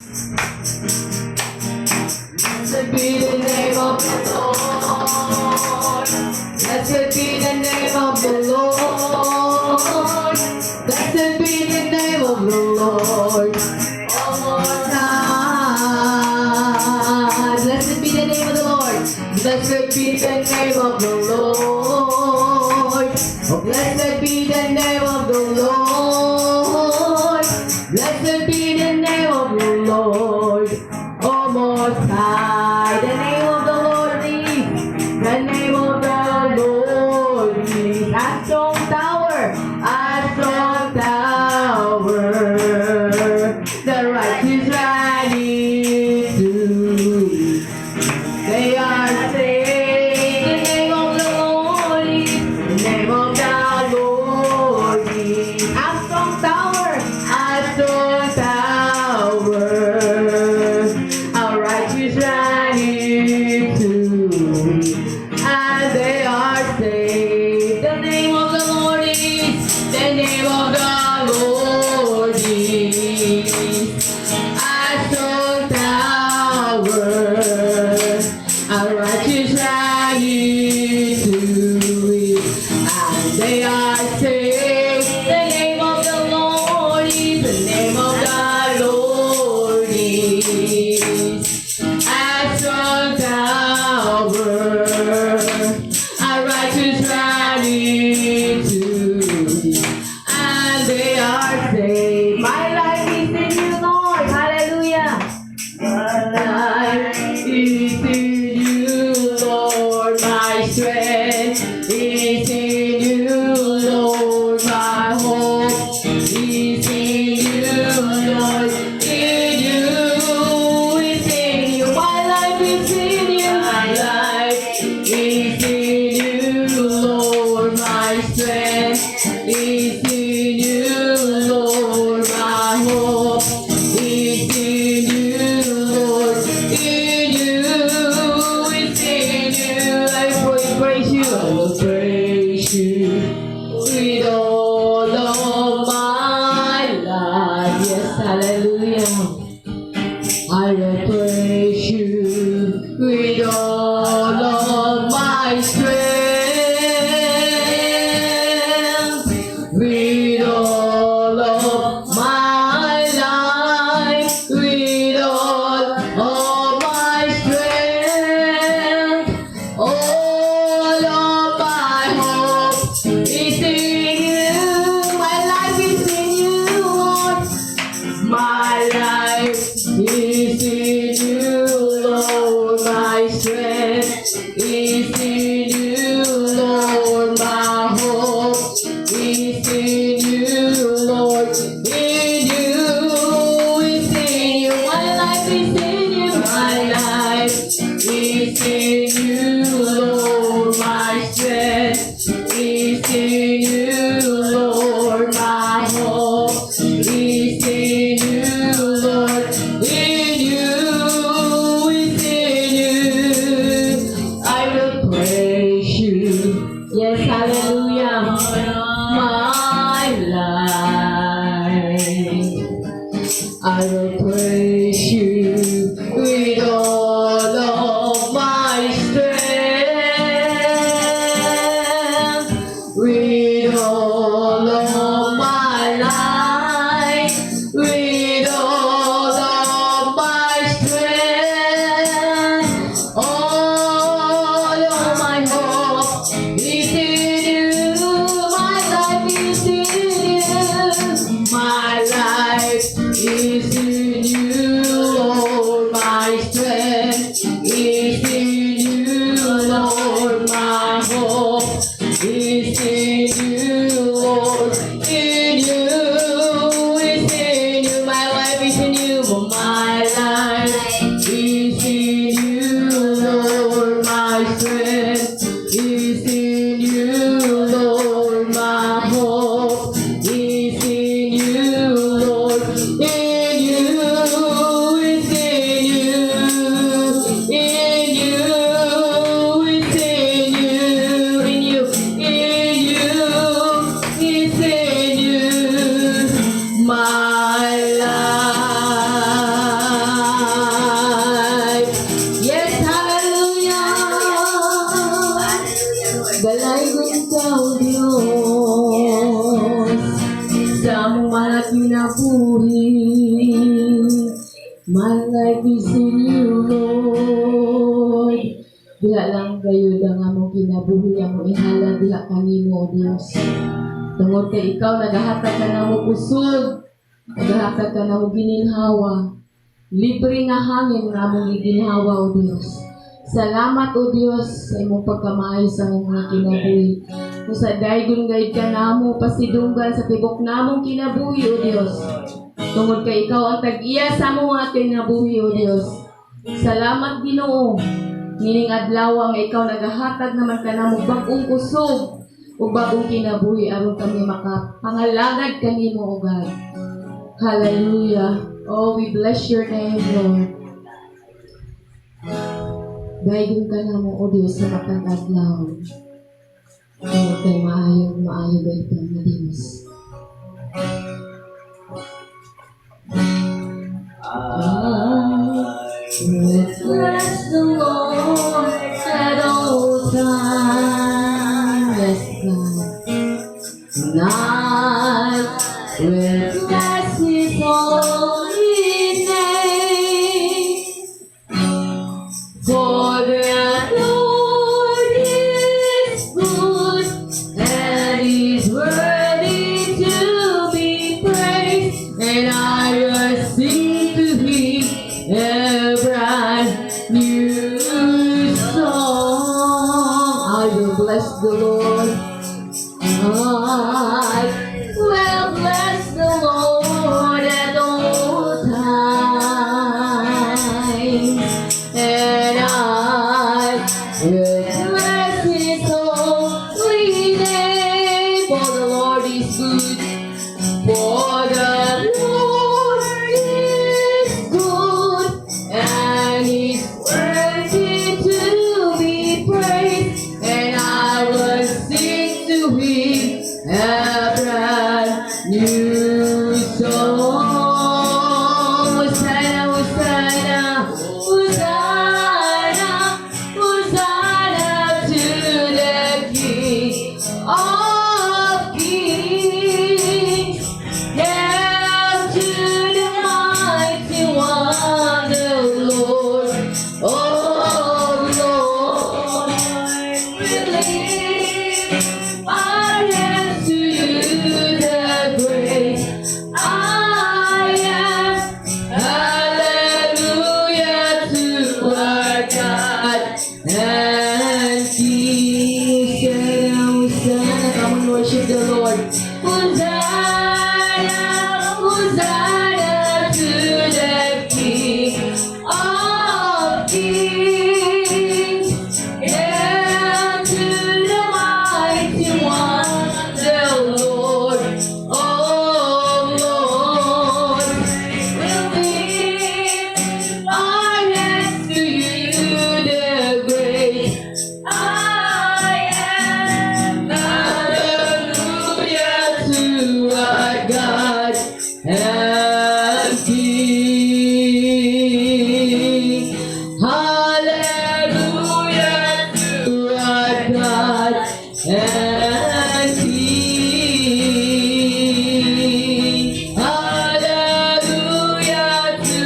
Blessed be the name of the Lord. Blessed be the name of the Lord. Blessed be the name of the Lord. One more time. Blessed be the name of the Lord. Blessed be the name of the Lord. Oh, blessed be the name of the Lord. Blessed be the name of the Lord. Oh, Most High, the name of the Lord is, the name of the Lord is a strong tower, a strong tower. The righteous run into it. They are saved. The name of the Lord is, the name of the Lord is a strong tower, a strong tower. Our righteous run into it, and they are saved. The name of the Lord is, the name of the Lord is a strong tower. Our righteous run into it, and they are saved. The name of the Lord is, the name of the Lord is a strong tower. Our righteous run into it, and they are saved. My life is in you, Lord. Hallelujah. My life is in you, Lord. My strength is in you, Lord. My hope is in you, Lord. In you is in you. My life is in you. My life is in you, Lord. My strength is in you, Lord. My hope is in you, Lord. In you is in you. I will praise you. I will praise you with all of my life. Yes, hallelujah. I will praise you with all of my strength, with all of my life, with all of my strength, all of my hope is in you. My life is in you, Lord. My life is in you, Lord. My strength is in you, Lord. My hope is in you, Lord. In you is in you. My life is in you. My life is in you, Lord. My strength is in you, Lord. My hope is in you, Lord. In you My life is in you, Lord. Diha lang kayo ang among kinabuhi, among ihala diha kanimo, O Dios. Tungod kay ikaw, nagahatag ka na mo kusog, nagahatag ka na mo gininhawa. Libre nga hangin nga among iginhawa, O Dios. Salamat, O Dios, sa imong pagkamaayo sa among mga kinabuhi. Kung sa daygon gayud ka namo, pasidunggan sa tibok namong kinabuhi, O Dios. Tungod kay ikaw ang tag-iya sa among mga kinabuhi, O Dios. Salamat, Ginoo. Nining adlaw nga ikaw nagahatag naman ka namo bag-ong kusog o bagong kinabuhi aron kami makapangalagad kanimo, O God. Hallelujah. Oh, we bless your name, Lord. Daygon ka namo, O Dios, sa matang adlaw. Tungod kay maayo gayud ka nga Dios. Bless the Lord at all times. Yes, God. Tonight will bless His holy name. For the Lord is good and He's worthy to be praised, and I will sing to Him a brand new song. I will bless the Lord. I will bless the Lord at all times, and I will bless His holy name. For the Lord is good. For the Lord is good, and He's worthy to be praised, and I will sing to Him a brand new song. Hosanna, Hosanna, Hosanna, Hosanna to the King of Kings. Hail to the mighty one, the Lord, oh Lord. We lift our hands to you, the great I am. Hallelujah to our God and King. Hosanna, come and worship the Lord. Hosanna, Hosanna to the King of Kings. Hail to the mighty one, the Lord, oh Lord. We'll lift our hands to you, the great I am. Hallelujah to our God and King. Hallelujah to our God and King. Hallelujah to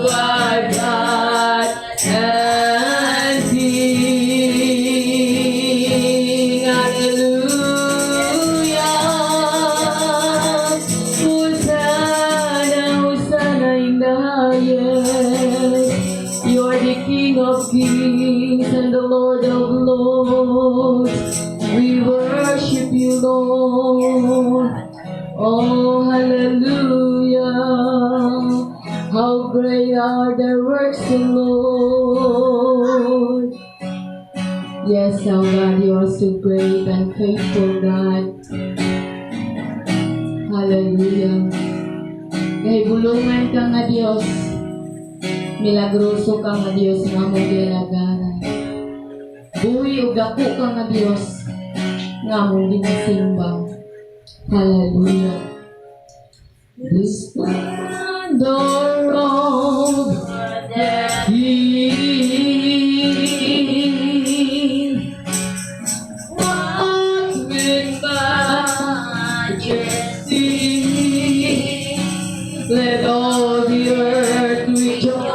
our God and King. Hallelujah. Hosanna, Hosanna in the highest. You are the King of Kings and the Lord of Lords. We worship you, Lord. Oh, hallelujah. How great are the works of the Lord. Yes, our God, you are so great and faithful, God. Hallelujah. Kay bulungan ka nga Diyos. Milagroso ka nga Diyos nga mong ginagana. Buhi o dako ka nga Diyos nga mong ginasimba. Hallelujah. The splendor of the King, what with majesty, let all the earth rejoice.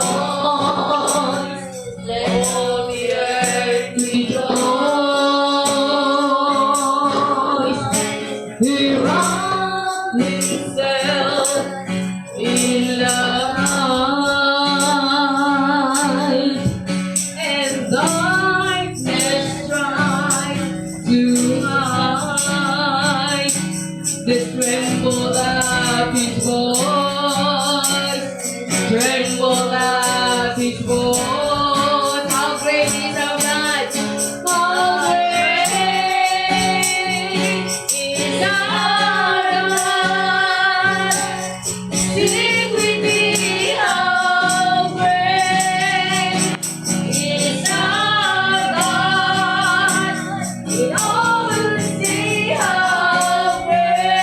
How great is our God! How great is our God! Sing with me, how great is our God! We all will see how great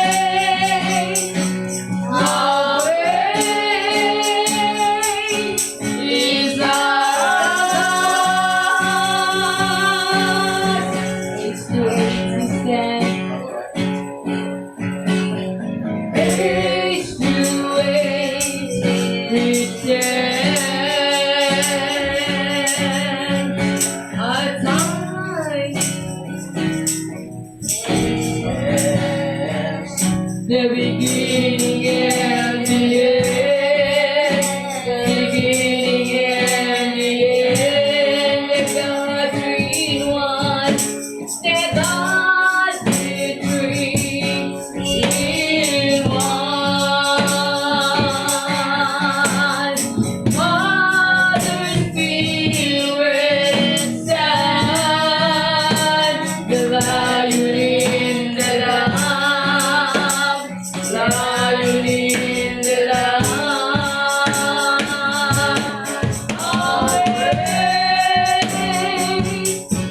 is our God. It's to stand. Age to age we stand. Our time, the beginning and the end, the beginning and the end. The God three in one, the God three in one. Father, Spirit, Son, the Lion in the Lamb, Lion in the Lamb. How great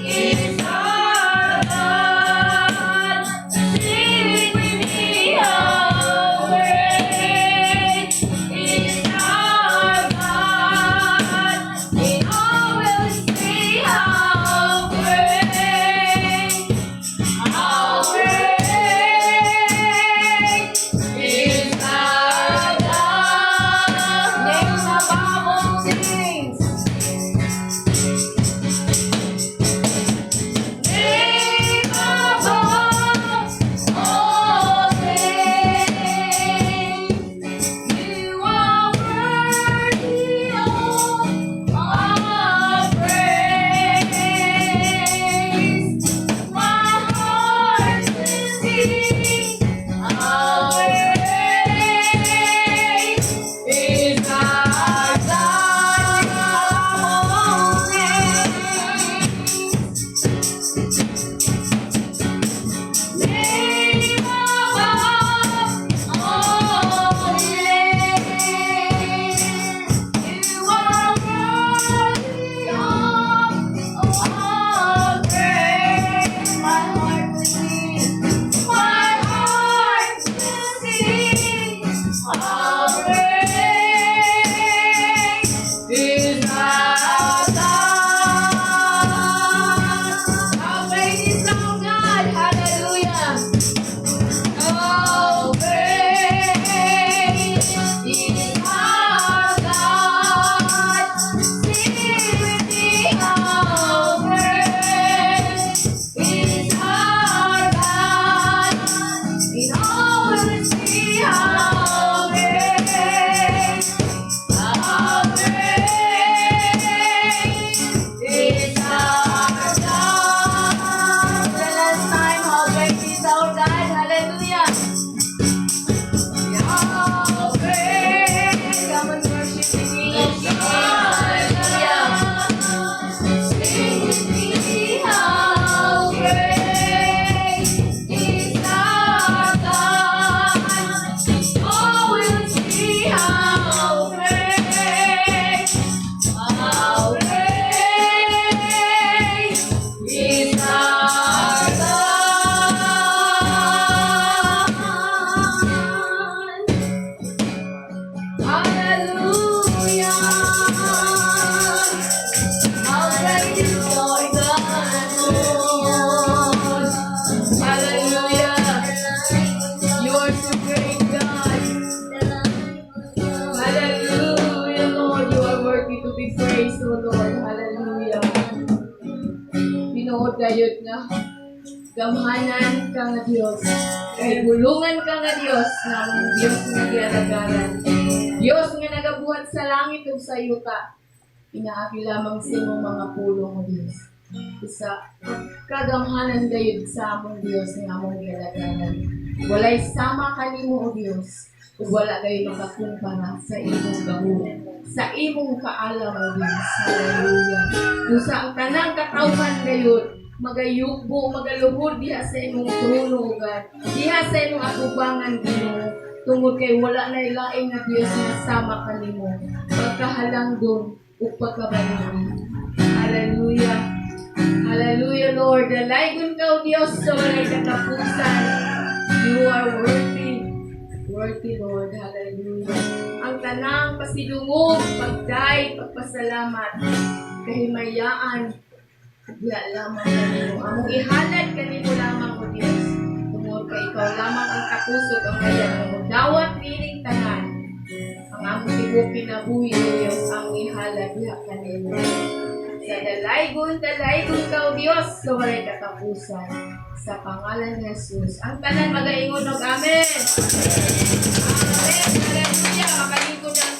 is our God? Sing with me, how great is our God? We all will see how great is our God. Name above all things. Name above all things. You are worthy of our praise. My heart will sing, how great is our God. Name above all names. You are worthy of all praise. My heart will sing, my heart will sing, how great is our God. How great is our God, hallelujah. How great is our God? Sing with me, how great is our God? We all will see how great is our God. The last time, how great is our God? Hallelujah. How great. Come and worship the King of Kings. Hallelujah. Sing with me, how great is our God. Oh, we'll see how great is our God. Hallelujah. How great is our God, Lord. Hallelujah. You are so great, God. Hallelujah, Lord. You are worthy to be praised, O Lord. Hallelujah. Binood kayot nga. Gamhanan ka nga Diyos. Kahit bulungan ka nga Diyos, na ang Diyos nga gialagaran. Diyos nga nagabuhat sa langit ug sa yuta. Inaagi lamang sa imong mga pulong, O Diyos. Isa kagamhanan gayud sa among Diyos nga among gialagaran. Walay sama kanimo, O Diyos. ug wala kayo makakumpara sa imong gahom, sa imong kaalam o Diyos. Hallelujah. Usa ang tanang katawhan gayon, magayugbo, magaluhod diha sa imong trono, God. Diha sa imong atubangan, Ginoo. Tungod kay wala na ilaing nga Diyos nga sama kanimo. Pagkahalangdon o pagkabalangin. Hallelujah. Hallelujah, Lord. Dalaygon ka, O Diyos, sa walay katapusan. You are worthy. Worthy, Lord. Hallelujah. Ang tanang pasidungog, pagday, pagpasalamat, kahimayaan, diya lamang kanimo. Among ihalad kanimo lamang, O Diyos. Tungod kay ikaw lamang ang kapusot ang kayang mo. Dawat nining tanan. Ang among tibok kinabuhi, O Diyos, ang ihalad diha kanimo. Sa dalaygon ka, O Diyos, sa walay katapusan. Sa pangalan ni Jesus. Ang tanan magaingon og amen. Amen. Hallelujah. Makalingkod ang